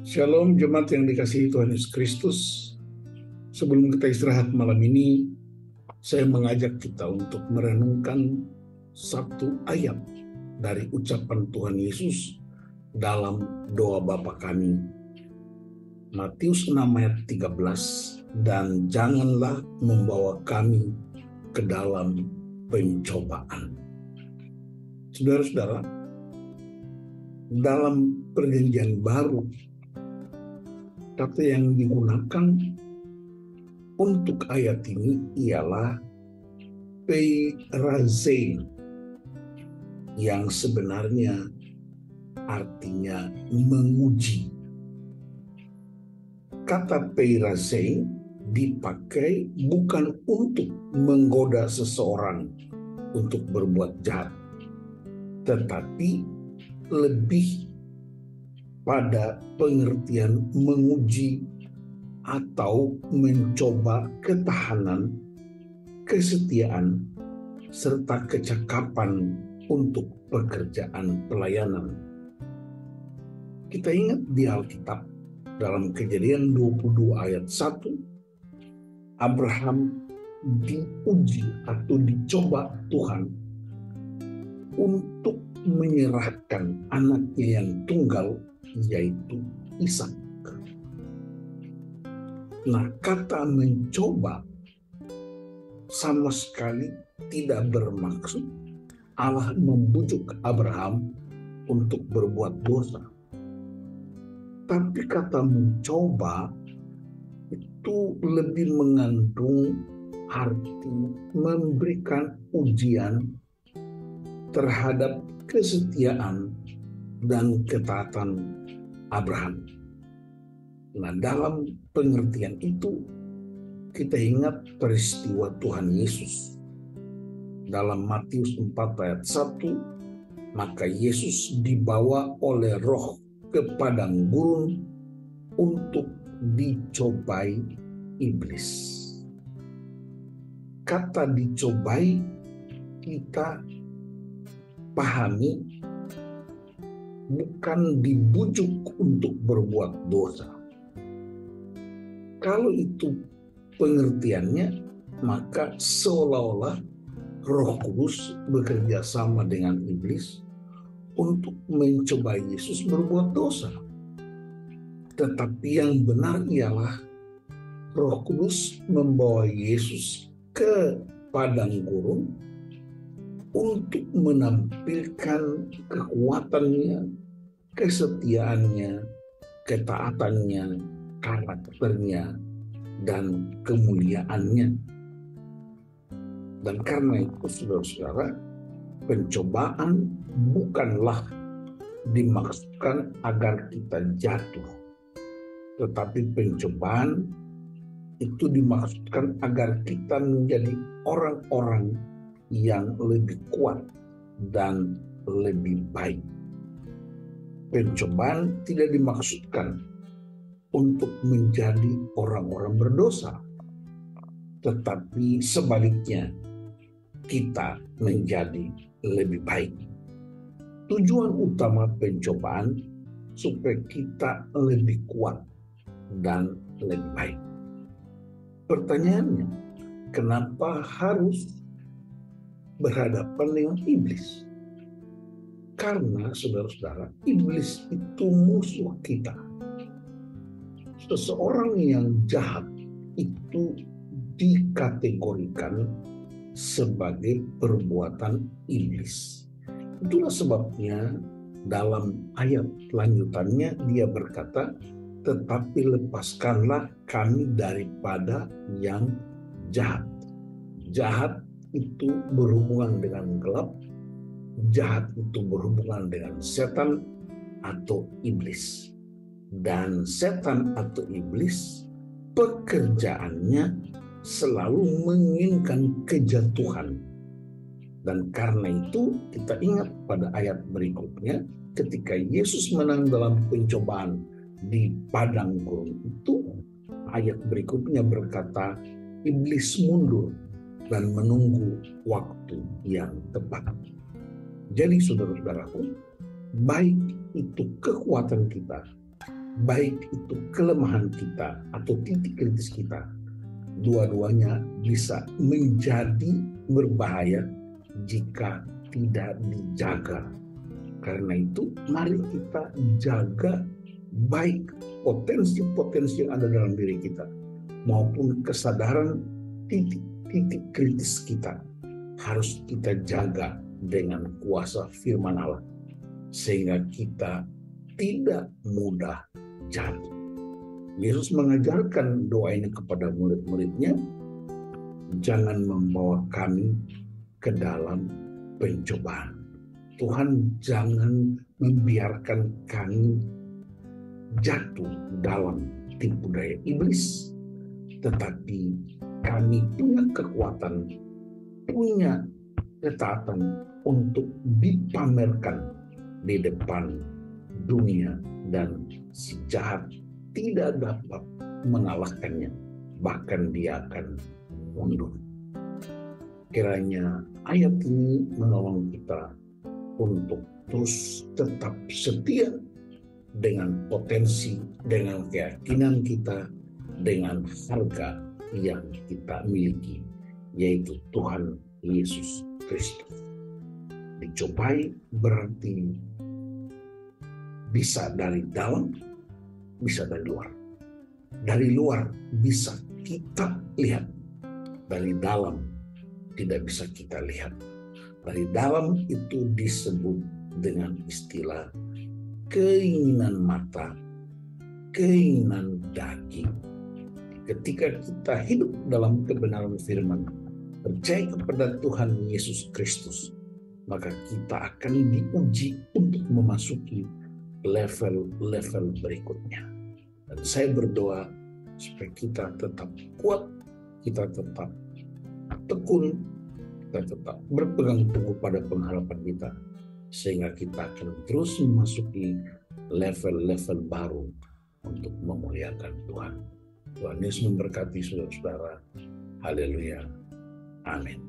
Shalom jemaat yang dikasihi Tuhan Yesus Kristus. Sebelum kita istirahat malam ini, saya mengajak kita untuk merenungkan satu ayat dari ucapan Tuhan Yesus dalam doa Bapa kami. Matius 6 ayat 13, dan janganlah membawa kami ke dalam pencobaan. Saudara-saudara, dalam perjanjian baru, kata yang digunakan untuk ayat ini ialah peirazein, yang sebenarnya artinya menguji. Kata peirazein dipakai bukan untuk menggoda seseorang untuk berbuat jahat, tetapi lebih pada pengertian menguji atau mencoba ketahanan, kesetiaan, serta kecakapan untuk pekerjaan pelayanan. Kita ingat di Alkitab, dalam Kejadian 22 ayat 1, Abraham diuji atau dicoba Tuhan untuk menyerahkan anaknya yang tunggal, yaitu Ishak. Nah, kata mencoba sama sekali tidak bermaksud Allah membujuk Abraham untuk berbuat dosa. Tapi kata mencoba itu lebih mengandung arti memberikan ujian terhadap kesetiaan dan ketaatan Abraham. Nah, dalam pengertian itu kita ingat peristiwa Tuhan Yesus. Dalam Matius 4 ayat 1, maka Yesus dibawa oleh Roh ke padang gurun untuk dicobai iblis. Kata dicobai kita pahami bukan dibujuk untuk berbuat dosa. Kalau itu pengertiannya, maka seolah-olah Roh Kudus bekerja sama dengan iblis untuk mencobai Yesus berbuat dosa. Tetapi yang benar ialah Roh Kudus membawa Yesus ke padang gurun untuk menampilkan kekuatannya, kesetiaannya, ketaatannya, karakternya, dan kemuliaannya. Dan karena itu, saudara-saudara, pencobaan bukanlah dimaksudkan agar kita jatuh, tetapi pencobaan itu dimaksudkan agar kita menjadi orang-orang yang lebih kuat dan lebih baik. Pencobaan tidak dimaksudkan untuk menjadi orang-orang berdosa, tetapi sebaliknya kita menjadi lebih baik. Tujuan utama pencobaan supaya kita lebih kuat dan lebih baik. Pertanyaannya, kenapa harus berhadapan dengan iblis? Karena saudara-saudara, iblis itu musuh kita. Seseorang yang jahat itu dikategorikan sebagai perbuatan iblis. Itulah sebabnya dalam ayat lanjutannya dia berkata, tetapi lepaskanlah kami daripada yang jahat. Jahat itu berhubungan dengan gelap, jahat itu berhubungan dengan setan atau iblis. Dan setan atau iblis pekerjaannya selalu menginginkan kejatuhan. Dan karena itu kita ingat pada ayat berikutnya, ketika Yesus menang dalam pencobaan di padang gurun itu, ayat berikutnya berkata, iblis mundur dan menunggu waktu yang tepat. Jadi saudara-saudaraku, baik itu kekuatan kita baik itu kelemahan kita atau titik kritis kita, dua-duanya bisa menjadi berbahaya jika tidak dijaga. Karena itu mari kita jaga baik potensi-potensi yang ada dalam diri kita maupun kesadaran titik-titik kritis kita harus kita jaga dengan kuasa firman Allah sehingga kita tidak mudah jatuh. Yesus mengajarkan doa ini kepada murid-muridnya, jangan membawa kami ke dalam pencobaan. Tuhan jangan membiarkan kami jatuh dalam tipu daya iblis, tetapi kami punya kekuatan, punya ketaatan untuk dipamerkan di depan dunia dan si jahat tidak dapat mengalahkannya, bahkan dia akan mundur. Kiranya ayat ini menolong kita untuk terus tetap setia dengan potensi, dengan keyakinan kita, dengan harga yang kita miliki, yaitu Tuhan Yesus Kristus. Dicobai berarti bisa dari dalam, bisa dari luar. Dari luar bisa kita lihat, dari dalam tidak bisa kita lihat. Dari dalam itu disebut dengan istilah keinginan mata, keinginan daging. Ketika kita hidup dalam kebenaran firman, percaya kepada Tuhan Yesus Kristus, maka kita akan diuji untuk memasuki level-level berikutnya. Dan saya berdoa supaya kita tetap kuat, kita tetap tekun, kita tetap berpegang teguh pada pengharapan kita, sehingga kita akan terus memasuki level-level baru untuk memuliakan Tuhan. Tuhan Yesus memberkati saudara-saudara. Haleluya. Amin.